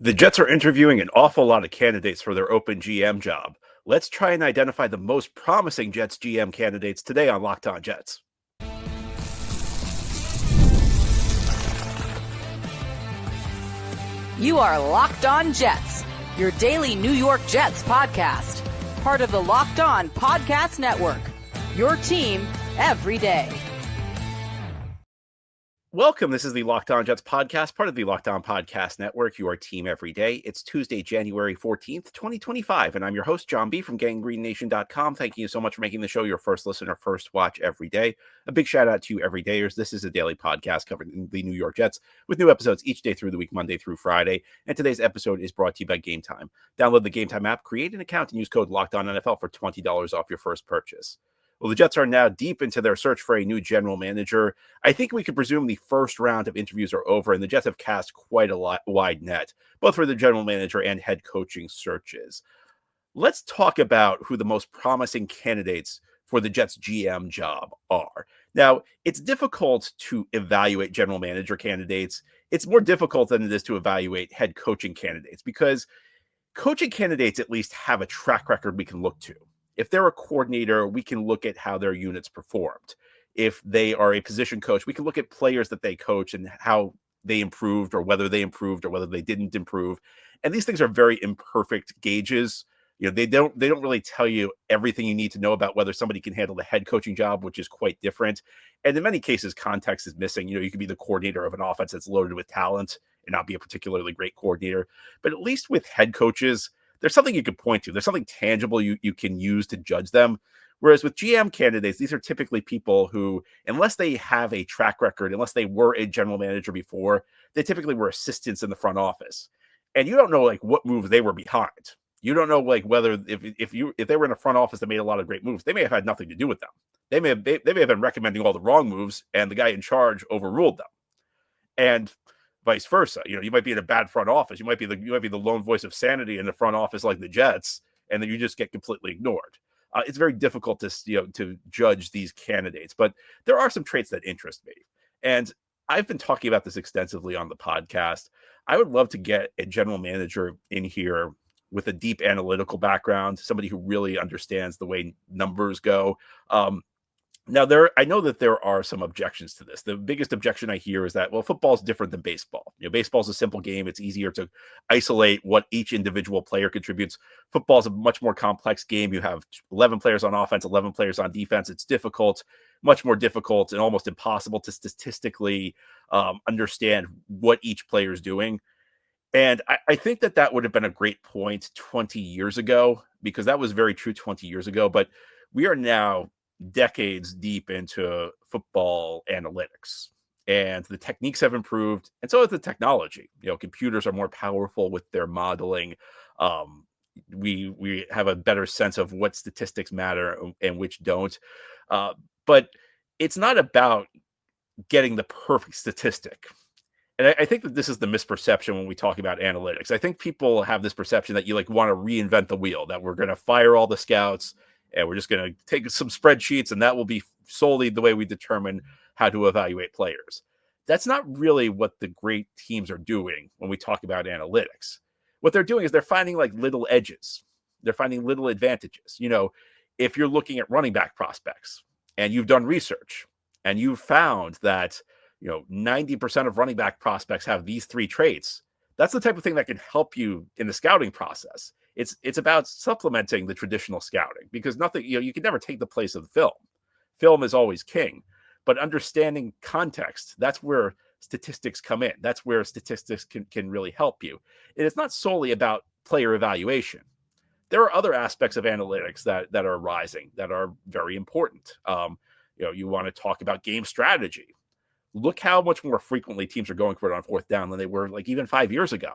The Jets are interviewing an awful lot of candidates for their open GM job. Let's try and identify the most promising Jets GM candidates today on Locked On Jets. You are Locked On Jets, your daily New York Jets podcast. Part of the Locked On Podcast Network, your team every day. Welcome. This is the Locked On Jets podcast, part of the Locked On Podcast Network, your team every day. It's Tuesday, January 14th, 2025, and I'm your host, John B. from GangGreenNation.com. Thank you so much for making the show your first listen or first watch every day. A big shout out to you everydayers. This is a daily podcast covering the New York Jets with new episodes each day through the week, Monday through Friday. And today's episode is brought to you by Game Time. Download the Game Time app, create an account, and use code LOCKEDONNFL for $20 off your first purchase. Well, the Jets are now deep into their search for a new general manager. I think we could presume the first round of interviews are over, and the Jets have cast quite a wide net, both for the general manager and head coaching searches. Let's talk about who the most promising candidates for the Jets GM job are. Now, it's difficult to evaluate general manager candidates. It's more difficult than it is to evaluate head coaching candidates because coaching candidates at least have a track record we can look to. If they're a coordinator, we can look at how their units performed. If they are a position coach, we can look at players that they coach and how they improved or whether they didn't improve. And these things are very imperfect gauges. You know, they don't really tell you everything you need to know about whether somebody can handle the head coaching job, which is quite different. And in many cases, context is missing. You know, you could be the coordinator of an offense that's loaded with talent and not be a particularly great coordinator. But at least with head coaches, there's something you can point to. There's something tangible you can use to judge them. Whereas with GM candidates, these are typically people who, unless they have a track record, unless they were a general manager before, they typically were assistants in the front office. And you don't know like what moves they were behind. You don't know like whether if they were in a front office that made a lot of great moves, they may have had nothing to do with them. They may have been recommending all the wrong moves, and the guy in charge overruled them. And vice versa. You know, you might be in a bad front office. You might be the lone voice of sanity in the front office like the Jets, and then you just get completely ignored. It's very difficult to judge these candidates, but there are some traits that interest me. And I've been talking about this extensively on the podcast. I would love to get a general manager in here with a deep analytical background, somebody who really understands the way numbers go. Now, I know that there are some objections to this. The biggest objection I hear is that, well, football is different than baseball. You know, baseball is a simple game. It's easier to isolate what each individual player contributes. Football is a much more complex game. You have 11 players on offense, 11 players on defense. It's difficult, much more difficult, and almost impossible to statistically understand what each player is doing. And I think that would have been a great point 20 years ago, because that was very true 20 years ago. But we are now decades deep into football analytics, and the techniques have improved, and so has the technology. You know, computers are more powerful with their modeling. We have a better sense of what statistics matter and which don't. But it's not about getting the perfect statistic. And I think that this is the misperception when we talk about analytics. I think people have this perception that you like want to reinvent the wheel, that we're going to fire all the scouts and we're just going to take some spreadsheets, and that will be solely the way we determine how to evaluate players. That's not really what the great teams are doing when we talk about analytics. What they're doing is they're finding like little edges. They're finding little advantages. You know, if you're looking at running back prospects and you've done research and you've found that, you know, 90% of running back prospects have these three traits, that's the type of thing that can help you in the scouting process. It's about supplementing the traditional scouting, because nothing, you know, you can never take the place of the film. Film is always king, but understanding context, that's where statistics come in. That's where statistics can really help you. And it's not solely about player evaluation. There are other aspects of analytics that are rising that are very important. You know, you want to talk about game strategy. Look how much more frequently teams are going for it on fourth down than they were like even 5 years ago.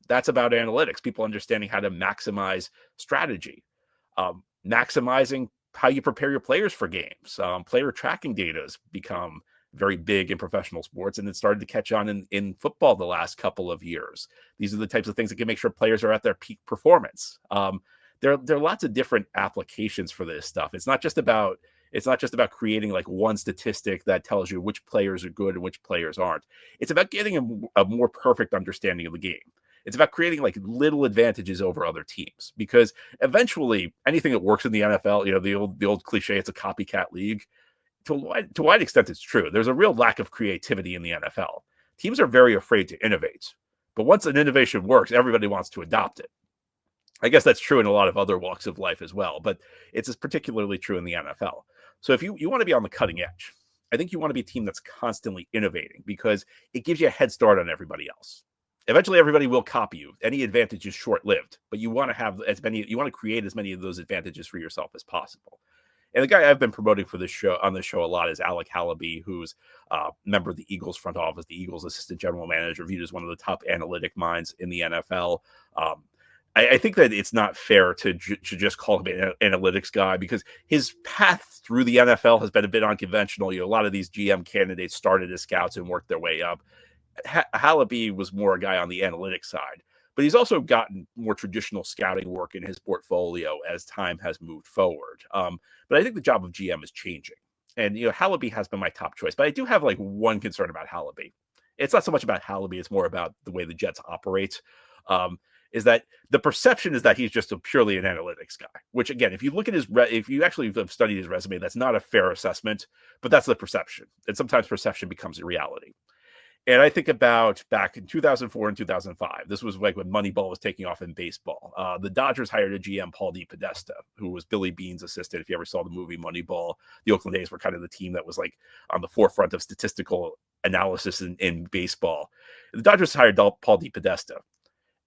That's about analytics, people understanding how to maximize strategy, maximizing how you prepare your players for games. Player tracking data has become very big in professional sports, and it started to catch on in football the last couple of years. These are the types of things that can make sure players are at their peak performance. There are lots of different applications for this stuff. It's not just about creating like one statistic that tells you which players are good and which players aren't. It's about getting a more perfect understanding of the game. It's about creating like little advantages over other teams, because eventually anything that works in the NFL, the old cliche, it's a copycat league. To a wide extent, it's true. There's a real lack of creativity in the NFL. Teams are very afraid to innovate, but once an innovation works, everybody wants to adopt it. I guess that's true in a lot of other walks of life as well, but it's particularly true in the NFL. So if you want to be on the cutting edge, I think you want to be a team that's constantly innovating, because it gives you a head start on everybody else. Eventually, everybody will copy you. Any advantage is short-lived, but you want to create as many of those advantages for yourself as possible. And the guy I've been promoting for this show a lot is Alec Halaby, who's a member of the Eagles front office, the Eagles assistant general manager, viewed as one of the top analytic minds in the NFL. I think that it's not fair to just call him an analytics guy, because his path through the NFL has been a bit unconventional. A lot of these GM candidates started as scouts and worked their way up. Halaby was more a guy on the analytics side, but he's also gotten more traditional scouting work in his portfolio as time has moved forward. But I think the job of GM is changing. And, Halaby has been my top choice, but I do have like one concern about Halaby. It's not so much about Halaby, it's more about the way the Jets operate. Is that the perception is that he's just purely an analytics guy, which again, if you look at if you actually have studied his resume, that's not a fair assessment, but that's the perception. And sometimes perception becomes a reality. And I think about back in 2004 and 2005, this was like when Moneyball was taking off in baseball. The Dodgers hired a GM, Paul DePodesta, who was Billy Beane's assistant. If you ever saw the movie Moneyball, the Oakland A's were kind of the team that was like on the forefront of statistical analysis in baseball. The Dodgers hired Paul DePodesta.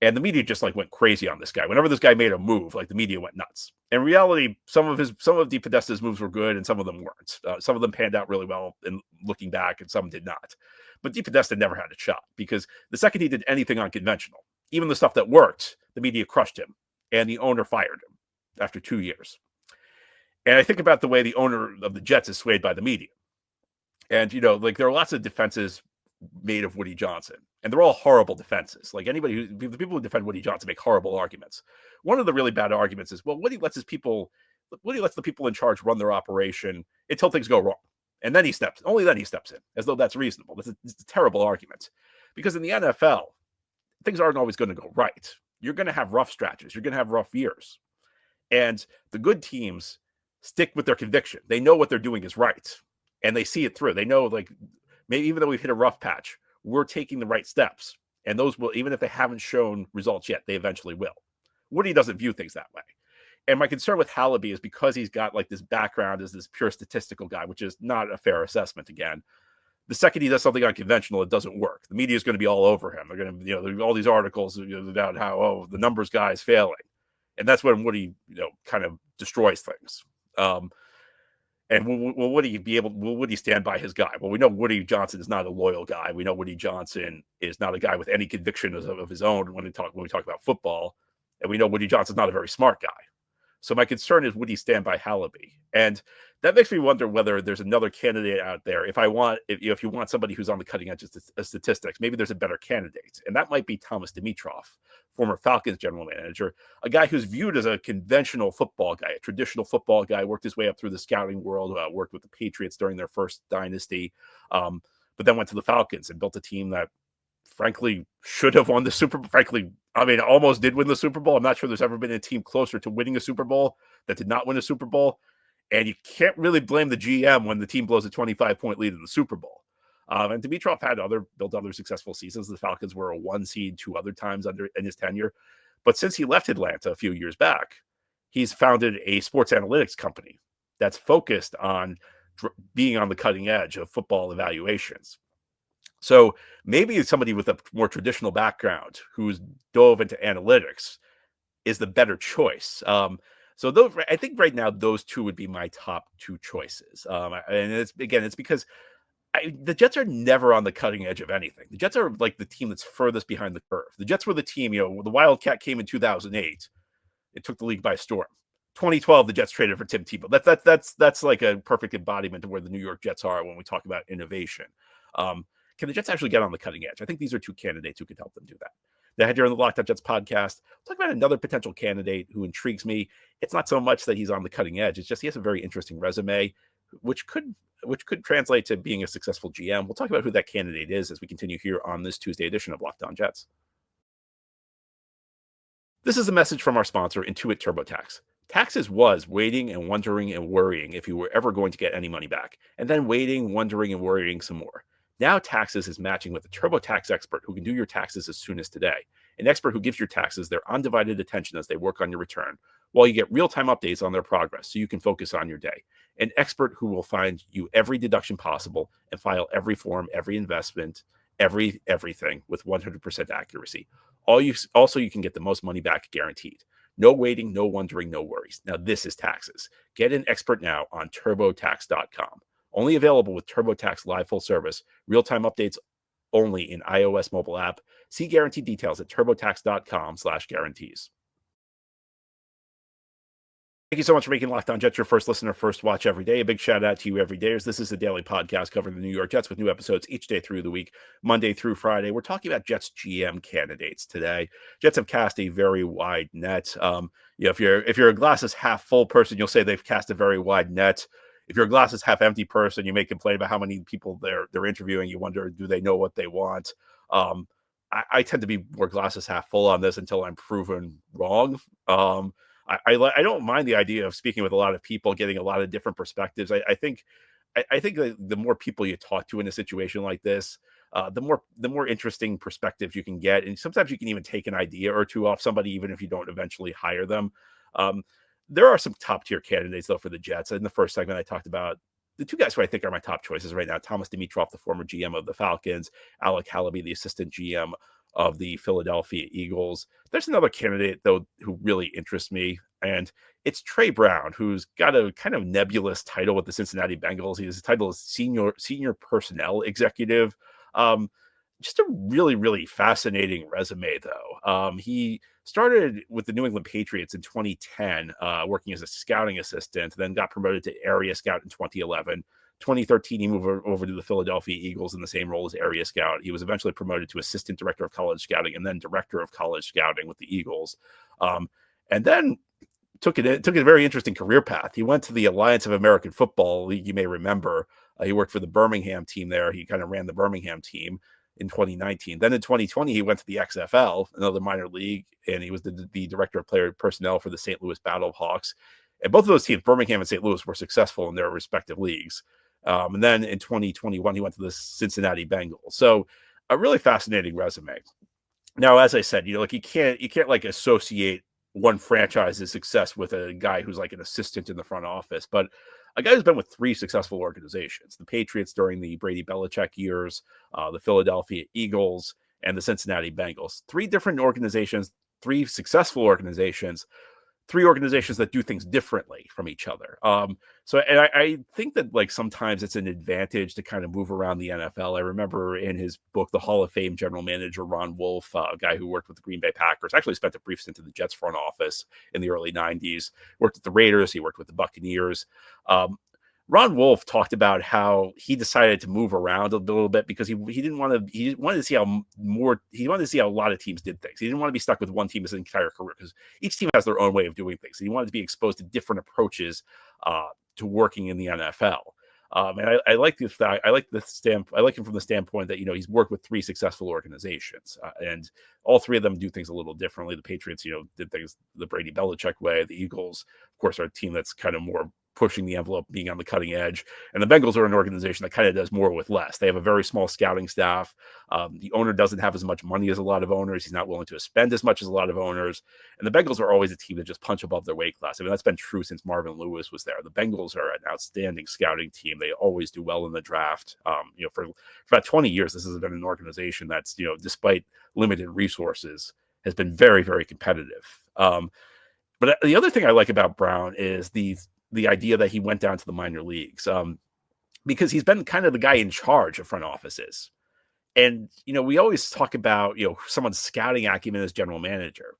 And the media just like went crazy on this guy. Whenever this guy made a move, like the media went nuts. In reality, some of DePodesta's moves were good and some of them weren't. Some of them panned out really well in looking back, and some did not. But DePodesta never had a shot, because the second he did anything unconventional, even the stuff that worked, the media crushed him, and the owner fired him after 2 years. And I think about the way the owner of the Jets is swayed by the media. And, like there are lots of defenses made of Woody Johnson, and they're all horrible defenses. Like the people who defend Woody Johnson make horrible arguments. One of the really bad arguments is, well, Woody lets the people in charge run their operation until things go wrong, and then only then he steps in, as though that's reasonable. It's a terrible argument, because in the NFL, things aren't always going to go right. You're going to have rough stretches. You're going to have rough years, and the good teams stick with their conviction. They know what they're doing is right, and they see it through. They know, like, maybe even though we've hit a rough patch, we're taking the right steps. And those will, even if they haven't shown results yet, they eventually will. Woody doesn't view things that way. And my concern with Halaby is because he's got like this background as this pure statistical guy, which is not a fair assessment again. The second he does something unconventional, it doesn't work. The media is going to be all over him. They're going to, there are all these articles about how, the numbers guy is failing. And that's when Woody, kind of destroys things. And will Woody stand by his guy? Well, we know Woody Johnson is not a loyal guy. We know Woody Johnson is not a guy with any conviction of his own when we talk about football. And we know Woody Johnson's not a very smart guy. So my concern is, would he stand by Halaby? And that makes me wonder whether there's another candidate out there. If you want somebody who's on the cutting edge of statistics, maybe there's a better candidate. And that might be Thomas Dimitroff, former Falcons general manager, a guy who's viewed as a conventional football guy, a traditional football guy, worked his way up through the scouting world, worked with the Patriots during their first dynasty, but then went to the Falcons and built a team that frankly should have won the Super Bowl. Frankly, almost did win the Super Bowl. I'm not sure there's ever been a team closer to winning a Super Bowl that did not win a Super Bowl. And you can't really blame the GM when the team blows a 25-point lead in the Super Bowl. And Dimitroff built other successful seasons. The Falcons were a 1 seed 2 other times in his tenure. But since he left Atlanta a few years back, he's founded a sports analytics company that's focused on being on the cutting edge of football evaluations. So maybe somebody with a more traditional background who's dove into analytics is the better choice. So I think right now those two would be my top 2 choices. And it's because the Jets are never on the cutting edge of anything. The Jets are like the team that's furthest behind the curve. The Jets were the team, the Wildcat came in 2008. It took the league by storm. 2012, the Jets traded for Tim Tebow. That's like a perfect embodiment of where the New York Jets are when we talk about innovation. Can the Jets actually get on the cutting edge? I think these are 2 candidates who could help them do that. They had here on the Locked On Jets podcast. Talk about another potential candidate who intrigues me. It's not so much that he's on the cutting edge. It's just he has a very interesting resume, which could translate to being a successful GM. We'll talk about who that candidate is as we continue here on this Tuesday edition of Locked On Jets. This is a message from our sponsor, Intuit TurboTax. Taxes was waiting and wondering and worrying if you were ever going to get any money back, and then waiting, wondering, and worrying some more. Now Taxes is matching with a TurboTax expert who can do your taxes as soon as today. An expert who gives your taxes their undivided attention as they work on your return, while you get real-time updates on their progress so you can focus on your day. An expert who will find you every deduction possible and file every form, every investment, everything with 100% accuracy. You can get the most money back guaranteed. No waiting, no wondering, no worries. Now this is Taxes. Get an expert now on turbotax.com. Only available with TurboTax Live Full Service. Real-time updates only in iOS mobile app. See guarantee details at turbotax.com/guarantees. Thank you so much for making Locked On Jets your first listener, first watch every day. A big shout out to you everydayers. This is a daily podcast covering the New York Jets with new episodes each day through the week, Monday through Friday. We're talking about Jets GM candidates today. Jets have cast a very wide net. If you're a glasses half full person, you'll say they've cast a very wide net. If you're a glasses half empty person, you may complain about how many people they're interviewing. You wonder, do they know what they want? I tend to be more glasses half full on this until I'm proven wrong. I don't mind the idea of speaking with a lot of people, getting a lot of different perspectives. I think that the more people you talk to in a situation like this, the more interesting perspectives you can get, and sometimes you can even take an idea or two off somebody, even if you don't eventually hire them. There are some top tier candidates though for the Jets. In the first segment, I talked about the two guys who I think are my top choices right now: Thomas Dimitroff, the former GM of the Falcons; Alec Halaby, the assistant GM of the Philadelphia Eagles. There's another candidate, though, who really interests me, and it's Trey Brown, who's got a kind of nebulous title with the Cincinnati Bengals. His title is senior personnel executive. Just a really, really fascinating resume, though. He started with the New England Patriots in 2010, working as a scouting assistant, then got promoted to area scout in 2011. 2013, he moved over to the Philadelphia Eagles in the same role as area scout. He was eventually promoted to assistant director of college scouting and then director of college scouting with the Eagles. And then took a very interesting career path. He went to the Alliance of American Football League. You may remember he worked for the Birmingham team there. He kind of ran the Birmingham team in 2019. Then in 2020, he went to the XFL, another minor league, and he was the director of player personnel for the St. Louis Battlehawks. And both of those teams, Birmingham and St. Louis, were successful in their respective leagues. And then in 2021, he went to the Cincinnati Bengals. So a really fascinating resume. Now, as I said, you can't like associate one franchise's success with a guy who's like an assistant in the front office, but a guy who's been with three successful organizations: the Patriots during the Brady Belichick years, the Philadelphia Eagles, and the Cincinnati Bengals. Three different organizations, three successful organizations, three organizations that do things differently from each other. And I think that like sometimes it's an advantage to kind of move around the NFL. I remember in his book, The Hall of Fame general manager, Ron Wolf, a guy who worked with the Green Bay Packers, actually spent a brief stint in the Jets front office in the early 90s, worked with the Raiders, he worked with the Buccaneers. Ron Wolf talked about how he decided to move around a little bit because he wanted to see how a lot of teams did things. He didn't want to be stuck with one team his entire career because each team has their own way of doing things. He wanted to be exposed to different approaches to working in the NFL. And I like this. I like him from the standpoint that he's worked with three successful organizations, and all three of them do things a little differently. The Patriots, did things the Brady Belichick way. The Eagles, of course, are a team that's kind of more pushing the envelope, being on the cutting edge. And the Bengals are an organization that kind of does more with less. They have a very small scouting staff. The owner doesn't have as much money as a lot of owners. He's not willing to spend as much as a lot of owners. And the Bengals are always a team that just punch above their weight class. I mean, that's been true since Marvin Lewis was there. The Bengals are an outstanding scouting team. They always do well in the draft. For about 20 years, this has been an organization that's, despite limited resources, has been very, very competitive. But the other thing I like about Brown is the idea that he went down to the minor leagues, because he's been kind of the guy in charge of front offices. And, we always talk about, someone's scouting acumen as general manager,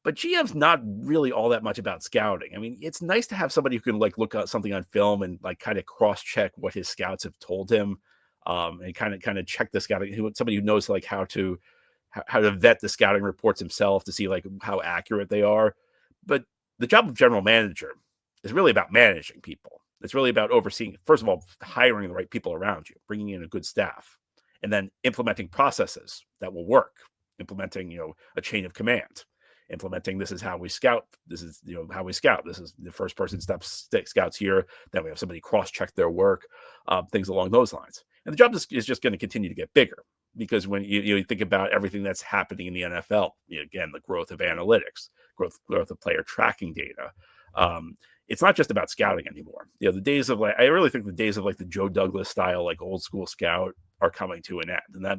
but GM's not really all that much about scouting. I mean, it's nice to have somebody who can like look at something on film and like kind of cross check what his scouts have told him, and kind of check the scouting. Somebody who knows like how to vet the scouting reports himself to see like how accurate they are. But the job of general manager is really about managing people. It's really about overseeing, first of all, hiring the right people around you, bringing in a good staff, and then implementing processes that will work, implementing, a chain of command. implementing. This is how we scout. This is how we scout. This is the first person scouts here. Then we have somebody cross-check their work, things along those lines. And the job is just going to continue to get bigger, because when you think about everything that's happening in the NFL, again, the growth of analytics, growth of player tracking data. It's not just about scouting anymore. The days of I really think the days of the Joe Douglas style, old school scout, are coming to an end. And that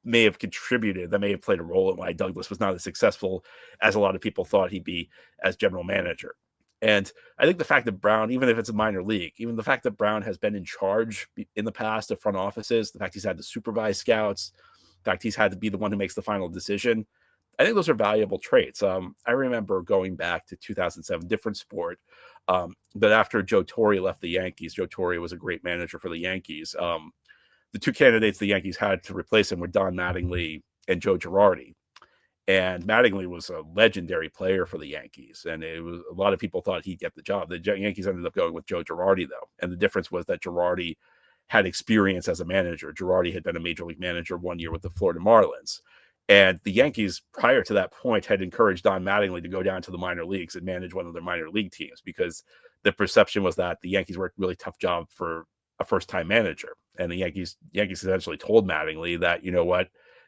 may have played a role in why Douglas was not as successful as a lot of people thought he'd be as general manager. And I think the fact that Brown, even if it's a minor league, even the fact that Brown has been in charge in the past of front offices, the fact he's had to supervise scouts, the fact he's had to be the one who makes the final decision, I think those are valuable traits. I remember going back to 2007, different sport, but after Joe Torre left the Yankees, Joe Torre was a great manager for the Yankees. The two candidates the Yankees had to replace him were Don Mattingly and Joe Girardi. And Mattingly was a legendary player for the Yankees, and a lot of people thought he'd get the job. The Yankees ended up going with Joe Girardi, though, and the difference was that Girardi had experience as a manager. Girardi had been a major league manager 1 year with the Florida Marlins, and the Yankees, prior to that point, had encouraged Don Mattingly to go down to the minor leagues and manage one of their minor league teams, because the perception was that the Yankees were a really tough job for a first-time manager. And the Yankees essentially told Mattingly that,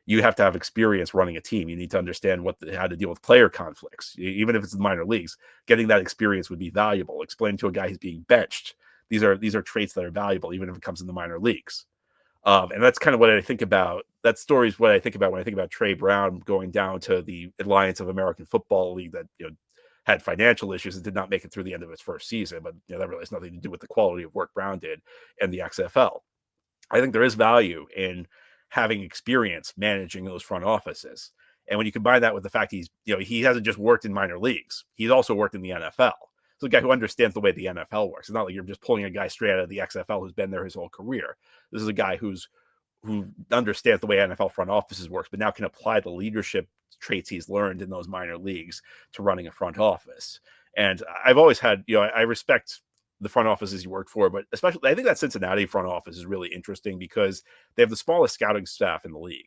you have to have experience running a team. You need to understand how to deal with player conflicts, even if it's the minor leagues. Getting that experience would be valuable. Explain to a guy who's being benched, these are traits that are valuable, even if it comes in the minor leagues. And that's kind of what I think about. That story is what I think about when I think about Trey Brown going down to the Alliance of American Football League that had financial issues and did not make it through the end of its first season. But that really has nothing to do with the quality of work Brown did and the XFL. I think there is value in having experience managing those front offices. And when you combine that with the fact he hasn't just worked in minor leagues, he's also worked in the NFL. So a guy who understands the way the NFL works. It's not like you're just pulling a guy straight out of the XFL who's been there his whole career. This is a guy who understands the way NFL front offices works, but now can apply the leadership traits he's learned in those minor leagues to running a front office. And I've always had, I respect the front offices you work for, but especially I think that Cincinnati front office is really interesting because they have the smallest scouting staff in the league.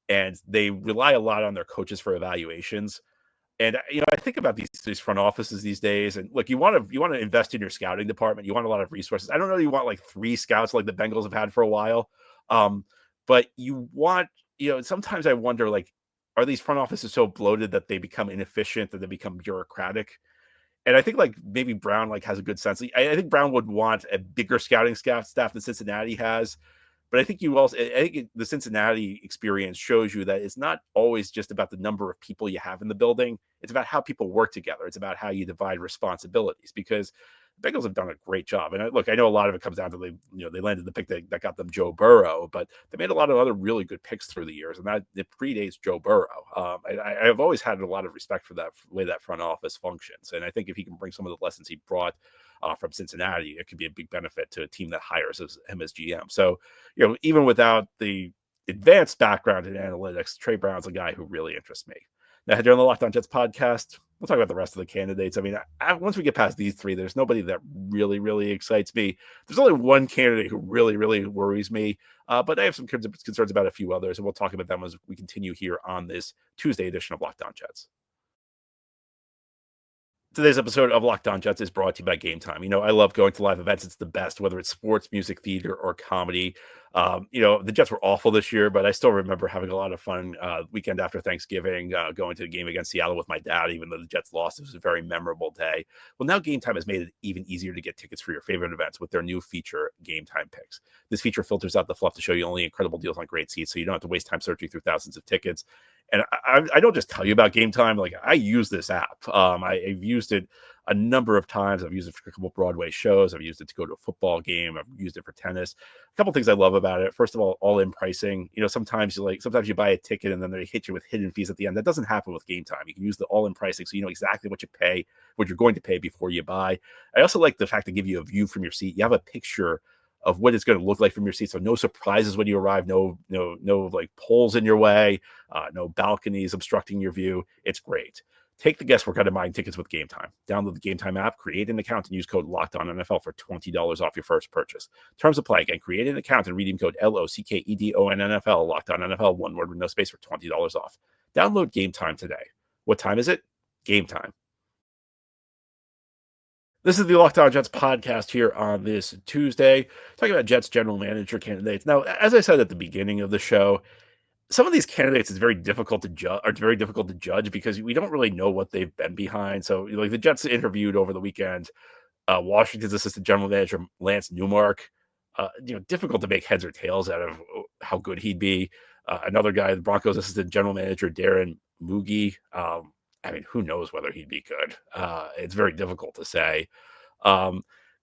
And they rely a lot on their coaches for evaluations. And, I think about these front offices these days, and look, you want to invest in your scouting department. You want a lot of resources. I don't know. You want 3 scouts like the Bengals have had for a while. But you want, sometimes I wonder, are these front offices so bloated that they become inefficient, that they become bureaucratic? And I think maybe Brown has a good sense. I think Brown would want a bigger scouting staff than Cincinnati has. But I think the Cincinnati experience shows you that it's not always just about the number of people you have in the building. It's about how people work together. It's about how you divide responsibilities, because the Bengals have done a great job. And I know a lot of it comes down to they landed the pick that got them Joe Burrow, but they made a lot of other really good picks through the years, and that it predates Joe Burrow. I've always had a lot of respect for the way that front office functions, and I think if he can bring some of the lessons he brought from Cincinnati, it could be a big benefit to a team that hires him as GM. So, even without the advanced background in analytics, Trey Brown's a guy who really interests me. Now, here on the Locked On Jets podcast, we'll talk about the rest of the candidates. I mean, once we get past these 3, there's nobody that really, really excites me. There's only one candidate who really, really worries me, but I have some concerns about a few others, and we'll talk about them as we continue here on this Tuesday edition of Locked On Jets. Today's episode of Locked On Jets is brought to you by Game Time. I love going to live events. It's the best, whether it's sports, music, theater, or comedy. The Jets were awful this year, but I still remember having a lot of fun weekend after Thanksgiving, going to the game against Seattle with my dad, even though the Jets lost. It was a very memorable day. Well, now Game Time has made it even easier to get tickets for your favorite events with their new feature, Game Time Picks. This feature filters out the fluff to show you only incredible deals on great seats, so you don't have to waste time searching through thousands of tickets. And I don't just tell you about Game Time. I use this app. I've used it a number of times. I've used it for a couple of Broadway shows. I've used it to go to a football game. I've used it for tennis. A couple of things I love about it. First of all in pricing. Sometimes you buy a ticket and then they hit you with hidden fees at the end. That doesn't happen with Game Time. You can use the all in pricing, so you know exactly what you're going to pay before you buy. I also like the fact they give you a view from your seat. You have a picture of what it's going to look like from your seat. So no surprises when you arrive, no poles in your way, no balconies obstructing your view. It's great. Take the guesswork out of buying tickets with Game Time. Download the Game Time app, create an account, and use code LOCKEDONNFL for $20 off your first purchase. Terms apply. Again, create an account and redeem code LOCKEDONNFL, LOCKEDONNFL, one word with no space, for $20 off. Download Game Time today. What time is it? Game time. This is the Locked On Jets podcast here on this Tuesday, talking about Jets general manager candidates. Now, as I said at the beginning of the show, some of these candidates is very difficult to judge. Are very difficult to judge because we don't really know what they've been behind. So, like the Jets interviewed over the weekend, Washington's assistant general manager Lance Newmark. Difficult to make heads or tails out of how good he'd be. Another guy, the Broncos assistant general manager Darren Mugi. Who knows whether he'd be good? It's very difficult to say.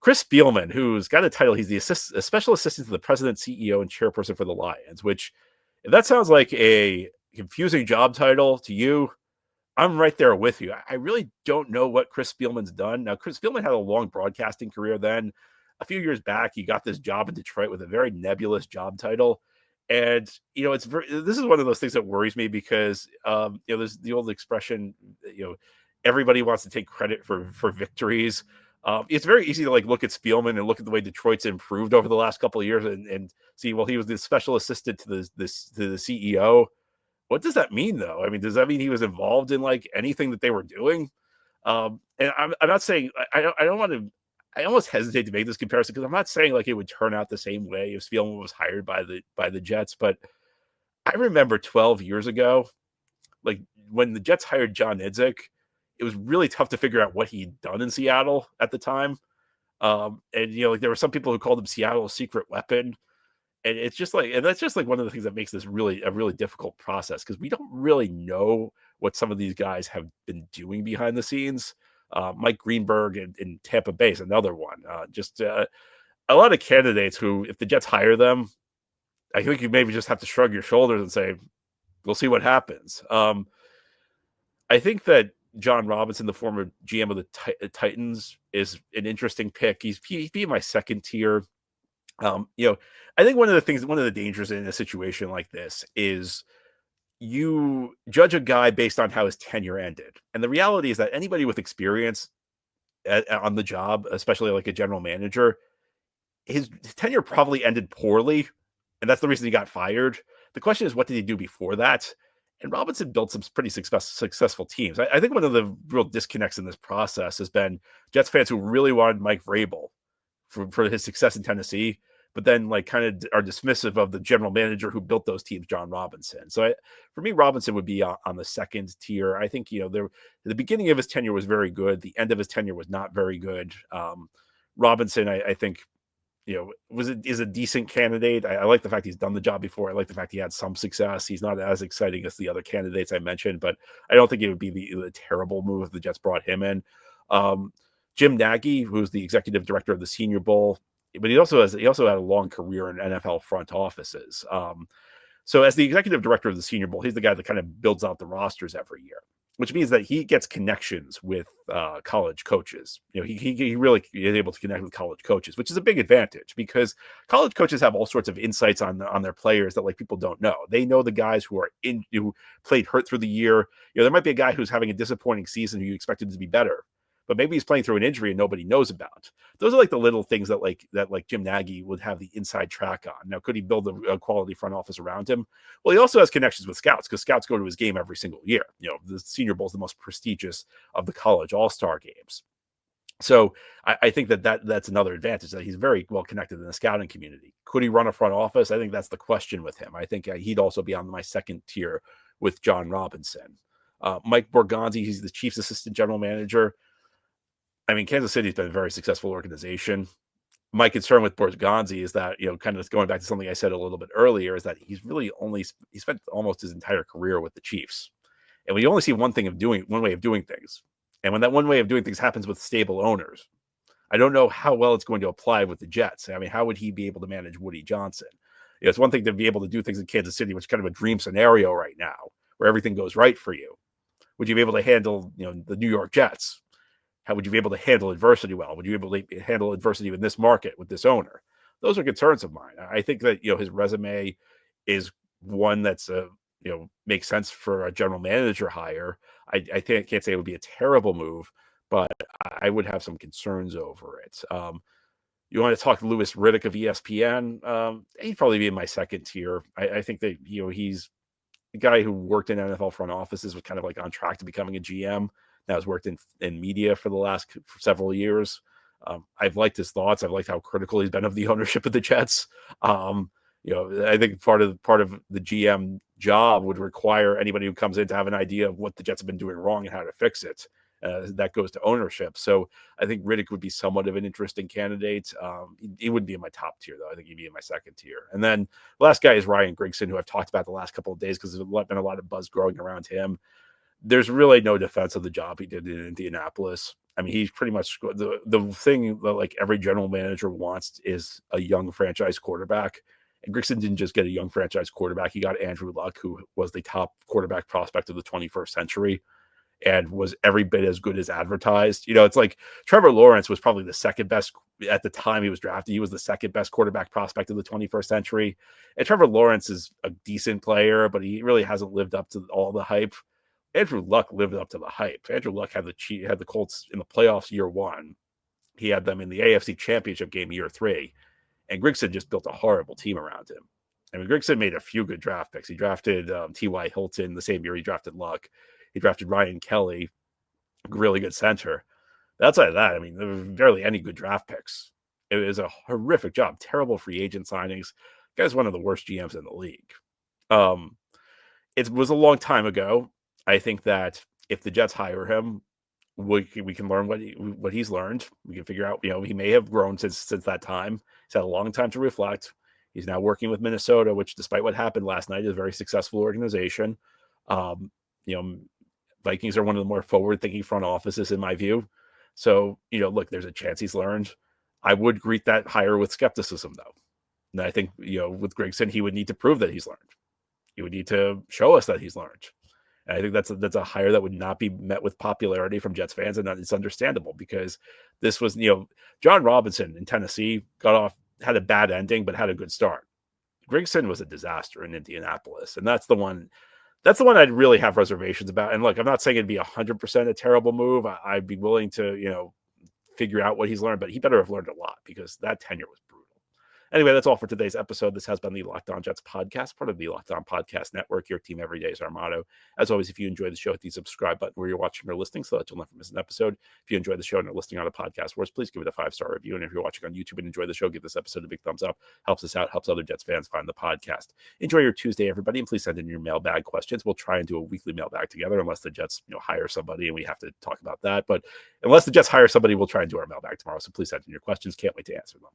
Chris Spielman, who's got a title, he's the special assistant to the president, CEO, and chairperson for the Lions, which, if that sounds like a confusing job title to you, I'm right there with you. I really don't know what Chris Spielman's done. Now, Chris Spielman had a long broadcasting career then. A few years back, he got this job in Detroit with a very nebulous job title. And, this is one of those things that worries me because, there's the old expression, everybody wants to take credit for victories. It's very easy to look at Spielman and look at the way Detroit's improved over the last couple of years and see, well, he was the special assistant to the CEO. What does that mean, though? Does that mean he was involved in anything that they were doing? And I'm not saying I don't want to. I almost hesitate to make this comparison because I'm not saying it would turn out the same way if Spielman was hired by the Jets. But I remember 12 years ago, when the Jets hired John Idzik, it was really tough to figure out what he'd done in Seattle at the time. There were some people who called him Seattle's secret weapon. And it's just and that's just one of the things that makes this a really difficult process because we don't really know what some of these guys have been doing behind the scenes. Mike Greenberg in Tampa Bay is another one. A lot of candidates who, if the Jets hire them, I think you maybe just have to shrug your shoulders and say, we'll see what happens. I think that John Robinson, the former GM of the Titans, is an interesting pick. He'd be my second tier. I think one of the dangers in a situation like this is you judge a guy based on how his tenure ended. And the reality is that anybody with experience on the job, especially like a general manager, his tenure probably ended poorly. And that's the reason he got fired. The question is, what did he do before that? And Robinson built some pretty successful teams. I think one of the real disconnects in this process has been Jets fans who really wanted Mike Vrabel for his success in Tennessee, but then kind of are dismissive of the general manager who built those teams, John Robinson. So for me, Robinson would be on the second tier. I think, the beginning of his tenure was very good. The end of his tenure was not very good. Robinson, I think, is a decent candidate. I like the fact he's done the job before. I like the fact he had some success. He's not as exciting as the other candidates I mentioned, but I don't think it would be the terrible move if the Jets brought him in. Jim Nagy, who's the executive director of the Senior Bowl, but he also had a long career in NFL front offices. So as the executive director of the Senior Bowl, he's the guy that kind of builds out the rosters every year, which means that he gets connections with college coaches. He really is able to connect with college coaches, which is a big advantage because college coaches have all sorts of insights on their players that people don't know. They know the guys who played hurt through the year. There might be a guy who's having a disappointing season who you expected to be better, but maybe he's playing through an injury and nobody knows about. Those are the little things that Jim Nagy would have the inside track on. Now, could he build a quality front office around him? Well, he also has connections with scouts because scouts go to his game every single year. The Senior Bowl is the most prestigious of the college all-star games. So I think that's another advantage, that he's very well connected in the scouting community. Could he run a front office? I think that's the question with him. I think he'd also be on my second tier with John Robinson. Mike Borgonzi, he's the Chiefs assistant general manager. Kansas City's been a very successful organization. My concern with Borgonzi is that, kind of going back to something I said a little bit earlier, is that he spent almost his entire career with the Chiefs. And we only see one way of doing things. And when that one way of doing things happens with stable owners, I don't know how well it's going to apply with the Jets. How would he be able to manage Woody Johnson? It's one thing to be able to do things in Kansas City, which is kind of a dream scenario right now, where everything goes right for you. Would you be able to handle, the New York Jets? How would you be able to handle adversity well? Would you be able to handle adversity in this market with this owner? Those are concerns of mine. I think that, his resume is one that's, makes sense for a general manager hire. I can't say it would be a terrible move, but I would have some concerns over it. You want to talk to Louis Riddick of ESPN? He'd probably be in my second tier. I think that, a guy who worked in NFL front offices, was kind of like on track to becoming a GM. Now has worked in media for the last several years. I've liked his thoughts. I've liked how critical he's been of the ownership of the Jets. I think part of the GM job would require anybody who comes in to have an idea of what the Jets have been doing wrong and how to fix it. That goes to ownership. So I think Riddick would be somewhat of an interesting candidate. He wouldn't be in my top tier, though. I think he'd be in my second tier. And then the last guy is Ryan Grigson, who I've talked about the last couple of days because there's been a lot of buzz growing around him. There's really no defense of the job he did in Indianapolis. I mean, he's pretty much the thing that like every general manager wants is a young franchise quarterback. And Grigson didn't just get a young franchise quarterback. He got Andrew Luck, who was the top quarterback prospect of the 21st century and was every bit as good as advertised. It's like Trevor Lawrence was probably the second best at the time he was drafted. He was the second best quarterback prospect of the 21st century. And Trevor Lawrence is a decent player, but he really hasn't lived up to all the hype. Andrew Luck lived up to the hype. Andrew Luck had the Colts in the playoffs year one. He had them in the AFC Championship game year 3. And Grigson just built a horrible team around him. I mean, Grigson made a few good draft picks. He drafted T.Y. Hilton the same year he drafted Luck. He drafted Ryan Kelly, really good center. Outside of that, I mean, there was barely any good draft picks. It was a horrific job. Terrible free agent signings. The guy's one of the worst GMs in the league. It was a long time ago. I think that if the Jets hire him, we can learn what he's learned. We can figure out, he may have grown since that time. He's had a long time to reflect. He's now working with Minnesota, which, despite what happened last night, is a very successful organization. Vikings are one of the more forward-thinking front offices, in my view. So, look, there's a chance he's learned. I would greet that hire with skepticism, though. And I think, with Grigson, he would need to prove that he's learned. He would need to show us that he's learned. And I think that's a hire that would not be met with popularity from Jets fans, and it's understandable because this was, John Robinson in Tennessee had a bad ending, but had a good start. Grigson was a disaster in Indianapolis, and that's the one I'd really have reservations about. And look, I'm not saying it'd be 100% a terrible move. I'd be willing to, figure out what he's learned, but he better have learned a lot because that tenure was brutal. Anyway, that's all for today's episode. This has been the Locked On Jets podcast, part of the Locked On Podcast Network. Your team every day is our motto. As always, if you enjoy the show, hit the subscribe button where you're watching or listening so that you'll never miss an episode. If you enjoy the show and are listening on a podcast for us, please give it a 5-star review. And if you're watching on YouTube and enjoy the show, give this episode a big thumbs up. Helps us out, helps other Jets fans find the podcast. Enjoy your Tuesday, everybody, and please send in your mailbag questions. We'll try and do a weekly mailbag together unless the Jets hire somebody and we have to talk about that. But unless the Jets hire somebody, we'll try and do our mailbag tomorrow. So please send in your questions. Can't wait to answer them.